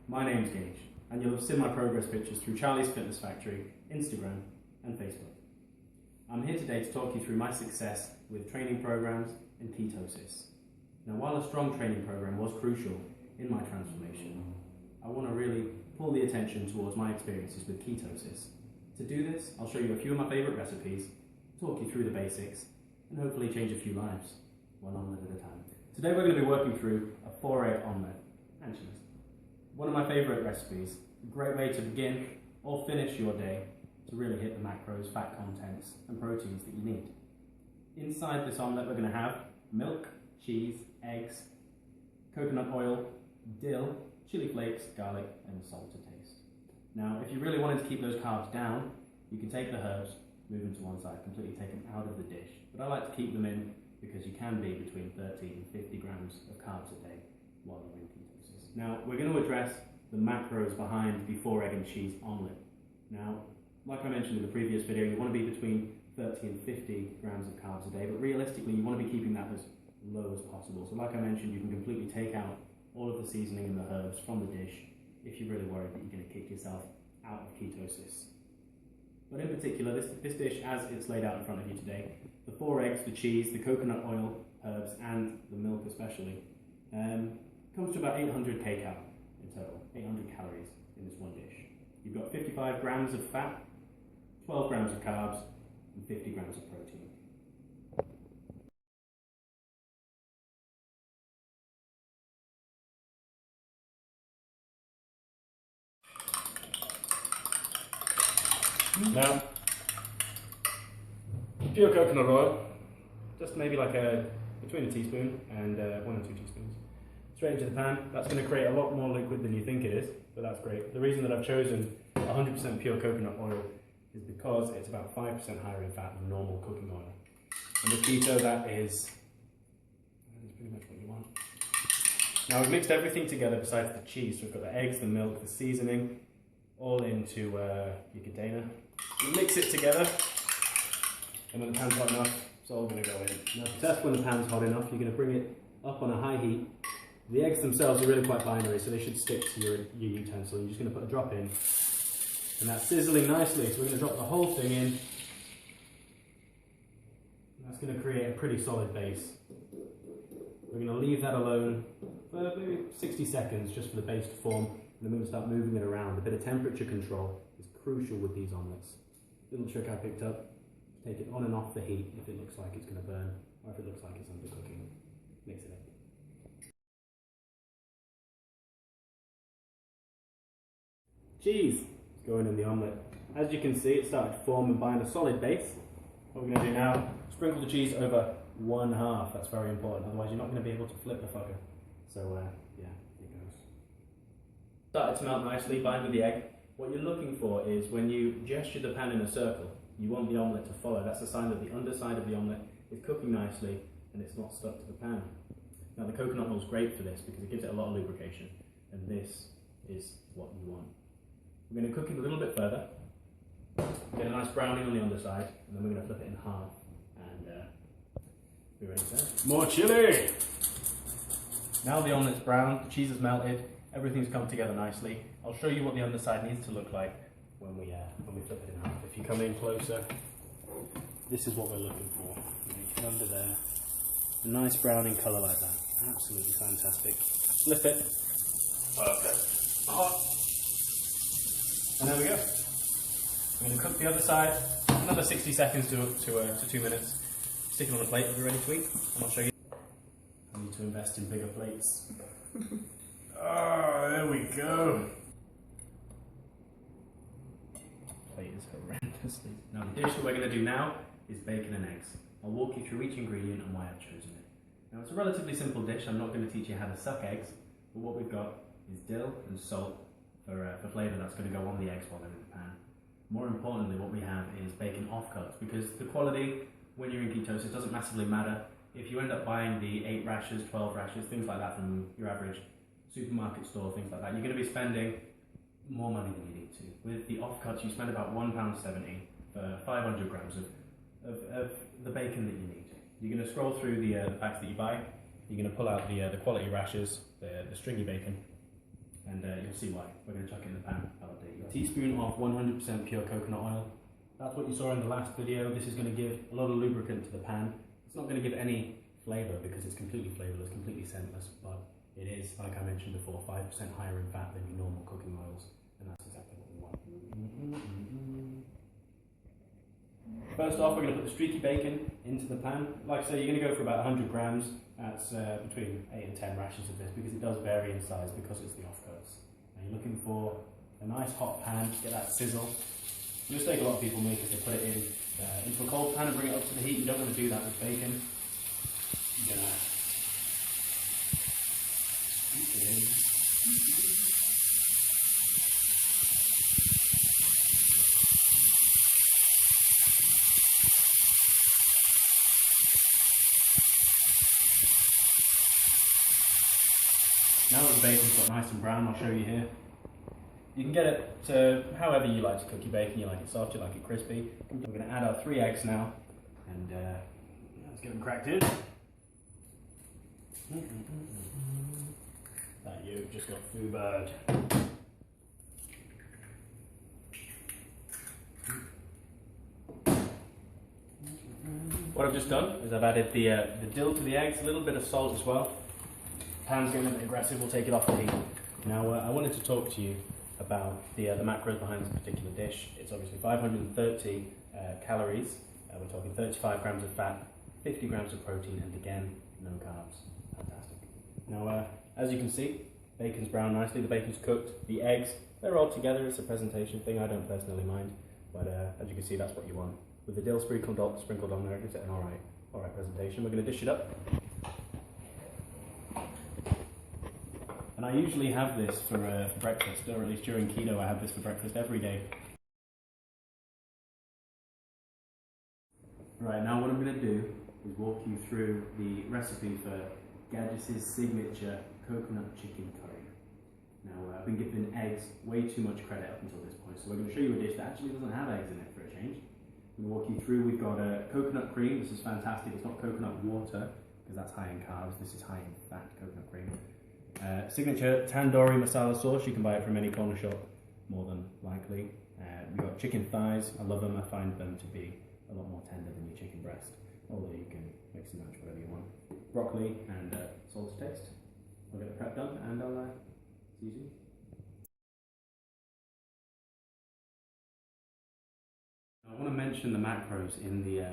my name's Gage, and you'll have seen my progress pictures through Charlie's Fitness Factory, Instagram and Facebook. I'm here today to talk you through my success with training programs and ketosis. Now, while a strong training program was crucial in my transformation, I want to really pull the attention towards my experiences with ketosis. To do this, I'll show you a few of my favourite recipes, talk you through the basics, and hopefully change a few lives, one omelette at a time. Today we're going to be working through a 4-egg omelette and cheese. One of my favourite recipes, a great way to begin or finish your day to really hit the macros, fat contents and proteins that you need. Inside this omelette we're going to have milk, cheese, eggs, coconut oil, dill, chili flakes, garlic and salt to taste. Now if you really wanted to keep those carbs down, you can take the herbs, move them to one side, completely take them out of the dish. But I like to keep them in because you can be between 30 and 50 grams of carbs a day while you're in ketosis. Now we're going to address the macros behind the 4-egg and cheese omelette. Now, like I mentioned in the previous video, you want to be between 30 and 50 grams of carbs a day, but realistically you want to be keeping that as low as possible. So like I mentioned, you can completely take out all of the seasoning and the herbs from the dish if you're really worried that you're going to kick yourself out of ketosis. But in particular, this dish as it's laid out in front of you today, the 4 eggs, the cheese, the coconut oil, herbs and the milk especially, comes to about 800 kcal in total, 800 calories in this one dish. You've got 55 grams of fat, 12 grams of carbs and 50 grams of protein. Now, pure coconut oil, just maybe like between a teaspoon and 1 or 2 teaspoons. Straight into the pan. That's going to create a lot more liquid than you think it is, but that's great. The reason that I've chosen 100% pure coconut oil is because it's about 5% higher in fat than normal cooking oil. And with keto, that is pretty much what you want. Now we've mixed everything together besides the cheese. So we've got the eggs, the milk, the seasoning, all into your container. You mix it together, and when the pan's hot enough, it's all going to go in. Now to test when the pan's hot enough, you're going to bring it up on a high heat. The eggs themselves are really quite binary, so they should stick to your utensil. You're just going to put a drop in, and that's sizzling nicely. So we're going to drop the whole thing in. And that's going to create a pretty solid base. We're going to leave that alone for maybe 60 seconds just for the base to form, and then we're going to start moving it around. A bit of temperature control is crucial with these omelettes. Little trick I picked up, take it on and off the heat if it looks like it's going to burn, or if it looks like it's undercooking. Mix it up. Cheese is going in the omelette. As you can see, it started to form and bind a solid base. What we're going to do now, sprinkle the cheese over 1/2. That's very important, otherwise you're not going to be able to flip the fucker. So yeah, here it goes. Started to melt nicely, bind with the egg. What you're looking for is when you gesture the pan in a circle, you want the omelette to follow. That's a sign that the underside of the omelette is cooking nicely and it's not stuck to the pan. Now the coconut oil is great for this because it gives it a lot of lubrication, and this is what you want. We're going to cook it a little bit further, get a nice browning on the underside, and then we're going to flip it in half and be ready to serve. More chili! Now the omelette's brown, the cheese is melted, everything's come together nicely. I'll show you what the underside needs to look like when we flip it in half. If you come in closer, this is what we're looking for. Get under there, a nice browning colour like that. Absolutely fantastic. Flip it. Perfect. Hot. And there we go. I'm going to cook the other side another 60 seconds to 2 minutes. Stick it on a plate, we'll be ready to eat, and I'll show you. I need to invest in bigger plates. Oh, there we go. Plate is horrendously. Now the dish that we're going to do now is bacon and eggs. I'll walk you through each ingredient and why I've chosen it. Now it's a relatively simple dish. I'm not going to teach you how to suck eggs, but what we've got is dill and salt for flavour that's going to go on the eggs while they're in the pan. More importantly, what we have is bacon offcuts, because the quality when you're in ketosis doesn't massively matter. If you end up buying the 8 rashers, 12 rashers, things like that from your average supermarket store, things like that, you're going to be spending more money than you need to. With the offcuts, you spend about £1.70 for 500 grams of the bacon that you need. You're going to scroll through the packs that you buy. You're going to pull out the quality rashers, the stringy bacon, and you'll see why. We're going to chuck it in the pan. I'll update you. A teaspoon of 100% pure coconut oil. That's what you saw in the last video. This is going to give a lot of lubricant to the pan. It's not going to give any flavour because it's completely flavourless, completely scentless, but it is, like I mentioned before, 5% higher in fat than your normal cooking oils, and that's exactly what we want. First off, we're going to put the streaky bacon into the pan. Like I say, you're going to go for about 100 grams. That's between 8 and 10 rashers of this because it does vary in size because it's the offcuts. And you're looking for a nice hot pan to get that sizzle. The mistake a lot of people make is they put it into a cold pan and bring it up to the heat. You don't want to do that with bacon. You're going to scoop it in. Now that the bacon's got nice and brown, I'll show you here. You can get it to however you like to cook your bacon. You like it soft, you like it crispy. We're going to add our 3 eggs now, and let's get them cracked in. That yolk just got foo-bird. What I've just done is I've added the dill to the eggs, a little bit of salt as well. Pan's getting a bit aggressive, we'll take it off the heat. Now I wanted to talk to you about the macros behind this particular dish. It's obviously 530 calories, we're talking 35 grams of fat, 50 grams of protein, and again, no carbs. Fantastic. Now as you can see, bacon's browned nicely, the bacon's cooked, the eggs, they're all together. It's a presentation thing, I don't personally mind, but as you can see, that's what you want. With the dill sprinkled on there, it gives it an alright presentation. We're going to dish it up. And I usually have this for breakfast, or at least during keto I have this for breakfast every day. Right, now what I'm going to do is walk you through the recipe for Gage's signature coconut chicken curry. Now I've been giving eggs way too much credit up until this point, so we're going to show you a dish that actually doesn't have eggs in it for a change. I'm going to walk you through. We've got coconut cream. This is fantastic. It's not coconut water because that's high in carbs. This is high in fat coconut cream. Signature tandoori masala sauce. You can buy it from any corner shop, more than likely. We've got chicken thighs. I love them. I find them to be a lot more tender than your chicken breast. Although you can mix and match whatever you want. Broccoli and salt to taste. I'll get the prep done and I'll see you soon. I want to mention the macros in the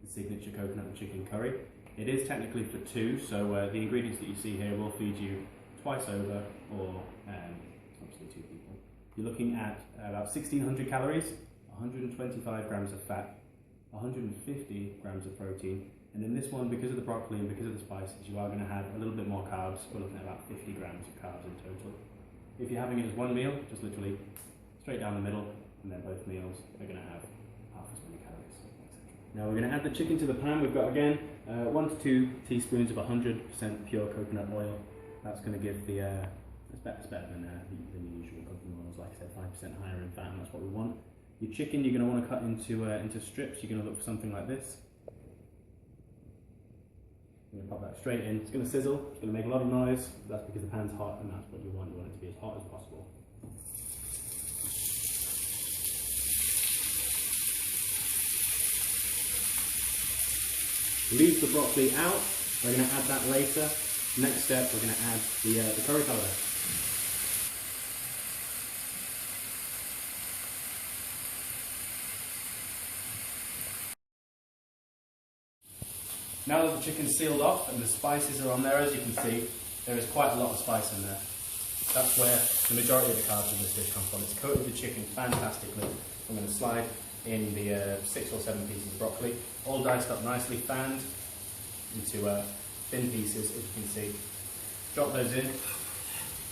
signature coconut and chicken curry. It is technically for 2, so the ingredients that you see here will feed you twice over, or obviously 2 people. You're looking at about 1,600 calories, 125 grams of fat, 150 grams of protein, and in this one, because of the broccoli and because of the spices, you are going to have a little bit more carbs. We're looking at about 50 grams of carbs in total. If you're having it as one meal, just literally straight down the middle, and then both meals are going to have half as many calories, etc. Now we're going to add the chicken to the pan. We've got again 1 to 2 teaspoons of 100% pure coconut oil. That's going to give the it's better than the usual cooking oils. Like I said, 5% higher in fat, and that's what we want. Your chicken you're going to want to cut into strips. You're going to look for something like this. You're going to pop that straight in. It's going to sizzle. It's going to make a lot of noise. That's because the pan's hot, and that's what you want. You want it to be as hot as possible. Leave the broccoli out. We're going to add that later. Next step, we're going to add the curry powder. Now that the chicken's sealed off and the spices are on there, as you can see, there is quite a lot of spice in there. That's where the majority of the carbs in this dish come from. It's coated the chicken fantastically. I'm going to slide in the 6 or 7 pieces of broccoli, all diced up nicely, fanned into thin pieces, as you can see. Drop those in.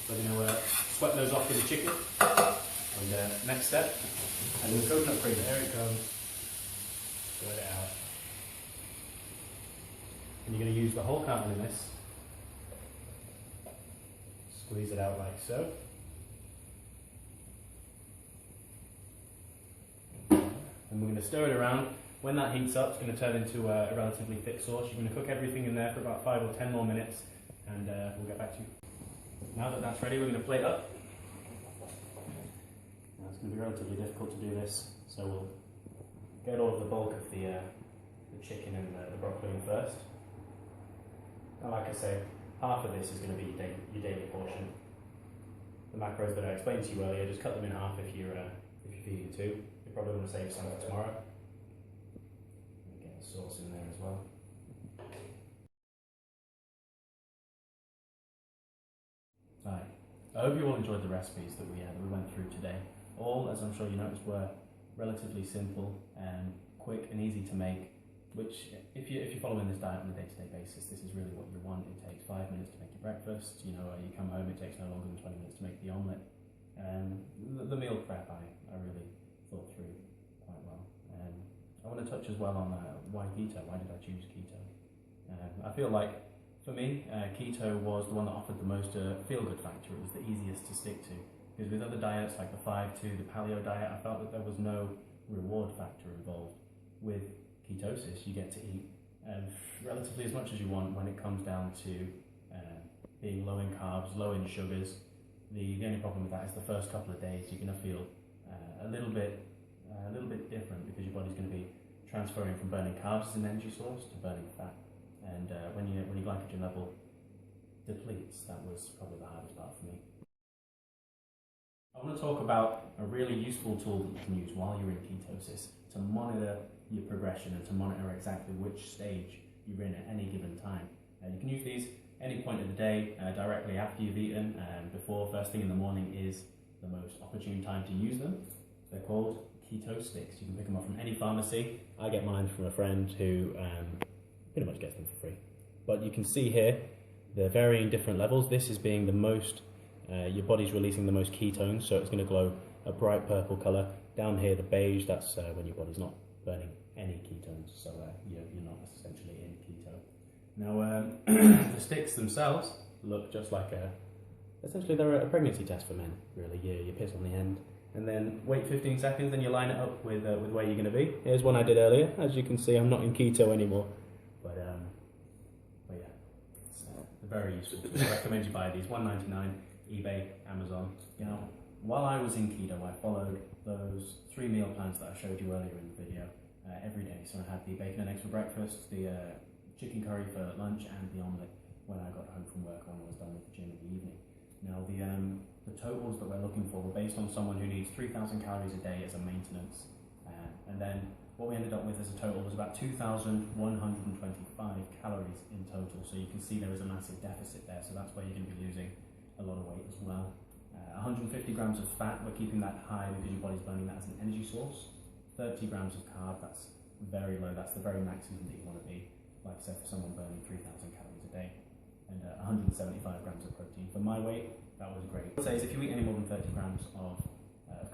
We're going to sweat those off with the chicken. And next step, add the coconut cream. There it goes. Spread it out. And you're going to use the whole carton in this. Squeeze it out like so. And we're going to stir it around. When that heats up, it's going to turn into a relatively thick sauce. You're going to cook everything in there for about 5 or 10 more minutes, and we'll get back to you. Now that that's ready, we're going to plate up. Now it's going to be relatively difficult to do this, so we'll get all of the bulk of the chicken and the broccoli in first. And like I say, half of this is going to be your daily portion. The macros that I explained to you earlier, just cut them in half if you're feeding two. You probably want to save some for tomorrow. Get the sauce in there as well. Right. I hope you all enjoyed the recipes that we went through today. All, as I'm sure you noticed, were relatively simple and quick and easy to make, which if you're following this diet on a day-to-day basis, this is really what you want. It takes 5 minutes to make your breakfast. You come home, it takes no longer than 20 minutes to make the omelette. The meal prep I really thought through quite well. I want to touch as well on why keto. Why did I choose keto? I feel like for me, keto was the one that offered the most feel-good factor. It was the easiest to stick to. Because with other diets like the 5-2, the paleo diet, I felt that there was no reward factor involved. With ketosis, you get to eat relatively as much as you want when it comes down to being low in carbs, low in sugars. The only problem with that is the first couple of days you're going to feel a little bit different, because your body's going to be transferring from burning carbs as an energy source to burning fat. And when your glycogen level depletes, that was probably the hardest part for me. I want to talk about a really useful tool that you can use while you're in ketosis to monitor your progression and to monitor exactly which stage you're in at any given time. You can use these any point of the day, directly after you've eaten, before first thing in the morning is the most opportune time to use them. They're called Keto sticks. You can pick them up from any pharmacy. I get mine from a friend who pretty much gets them for free. But you can see here they're varying different levels. This is being the most, your body's releasing the most ketones, so it's going to glow a bright purple colour. Down here, the beige, that's when your body's not burning any ketones, so you're not essentially in keto. Now, the sticks themselves look just like essentially they're a pregnancy test for men, really. You piss on the end, and then wait 15 seconds, then you line it up with where you're going to be. Here's one I did earlier. As you can see, I'm not in keto anymore, but yeah, it's very useful. I recommend you buy these. $1.99, eBay, Amazon. While I was in keto, I followed those 3 meal plans that I showed you earlier in the video every day. So I had the bacon and eggs for breakfast, the chicken curry for lunch, and the omelette when I got home from work, when I was done with the gym in the evening. Now the totals that we're looking for were based on someone who needs 3,000 calories a day as a maintenance, and then what we ended up with as a total was about 2,125 calories in total. So you can see there is a massive deficit there, so that's where you're going to be losing a lot of weight as well. 150 grams of fat, we're keeping that high because your body's burning that as an energy source. 30 grams of carb, that's very low, that's the very maximum that you want to be, like I said, for someone burning 3,000 calories a day. And 175 grams of protein. For my weight, that was great. What I'd say is if you eat any more than 30 grams of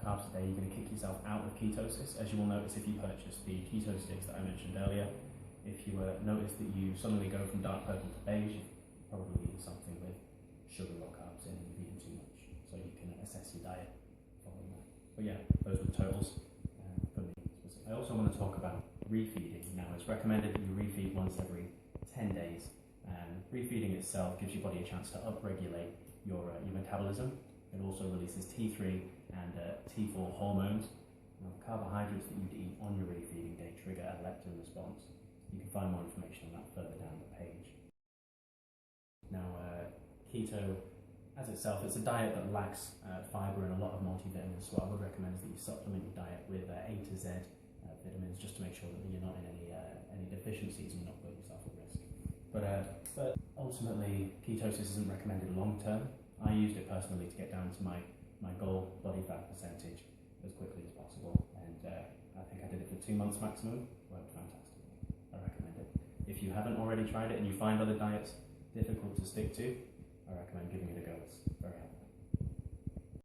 carbs a day, you're going to kick yourself out of ketosis. As you will notice if you purchase the keto sticks that I mentioned earlier, if you notice that you suddenly go from dark purple to beige, you're probably eating something with sugar or carbs in, and you've eaten too much. So you can assess your diet following that. But yeah, those were the totals for me. I also want to talk about refeeding. Now, it's recommended that you refeed once every 10 days. Refeeding itself gives your body a chance to upregulate your metabolism. It also releases T3 and T4 hormones. Now, the carbohydrates that you'd eat on your refeeding day trigger a leptin response. You can find more information on that further down the page. Now, keto as itself, it's a diet that lacks fibre and a lot of multivitamins, so what I would recommend is that you supplement your diet with A to Z vitamins, just to make sure that you're not in any deficiencies and not put yourself at risk. But ultimately, ketosis isn't recommended long term. I used it personally to get down to my goal body fat percentage as quickly as possible, and I think I did it for 2 months maximum. Worked fantastically. I recommend it. If you haven't already tried it and you find other diets difficult to stick to, I recommend giving it a go. It's very helpful.